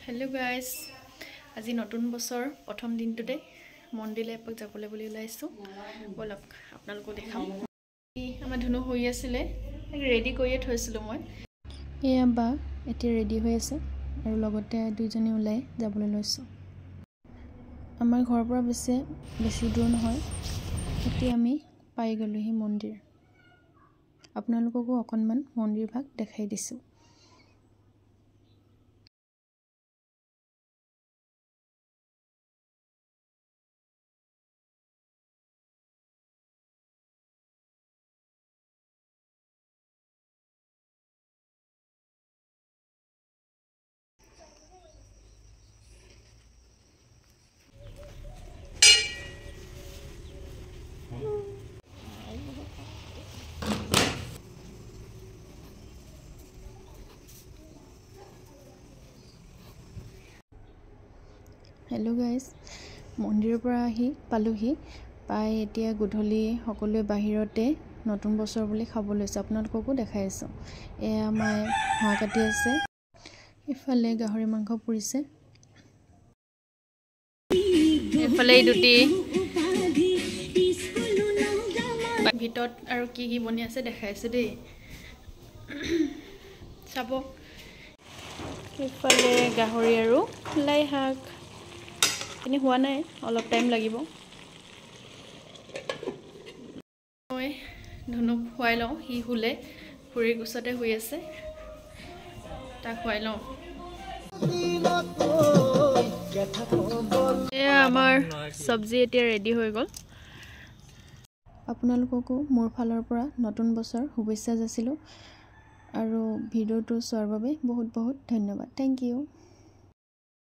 hello guys আজি নতুন বছৰ প্ৰথম দিনটোতে মন্দিৰলৈ এপাক যাবলৈ বুলি ওলাইছো বলক আপোনালোকক দেখাম আমাৰ ধুনু হৈ আছিল ৰেডি কৰিয়ে থৈছিলো মই এয়া বা এতিয়া ৰেডি হৈ আছে আৰু লগতে দুইজনী ওলাই যাবলৈ লৈছো আমাৰ ঘৰৰ পৰা বেছি দূৰ নহয় এতিয়া আমি পাই গলোহি মন্দিৰ আপোনালোককো অকনমান মন্দিৰ ভাগ দেখাই দিছো हेलो गाइस মন্দিৰৰ পৰা আহি পালোহি পাই এতিয়া গধূলি সকলোৱে বাহিৰতে নতুন বছৰ বুলি খাব লৈছে আপোনালোককো দেখাই আছো এয়া মায়ে হাঁহ কাটি আছে ইফালে গাহৰি মাংস পুৰিছে এফালে দুটি ভিতৰত আৰু কি বনি আছে দেখাই আছে দেই চাব ইফালে গাহৰি আৰু লাই শাক এনে হোৱা নাই অলপ টাইম লাগিব মই ধনুক খুৱাই লওঁ হি হুলে ফুৰি গুছতে হৈ আছে তাক খুৱাই লওঁ এয়া আমাৰ সবজি এতিয়া ৰেডি হৈ গ'ল আপোনালোককো মোৰ ফালৰ পৰা নতুন বছৰ শুভেচ্ছা যাচিলো আৰু ভিডিওটো চোৱাৰ বাবে বহুত বহুত ধন্যবাদ থ্যাংক ইউ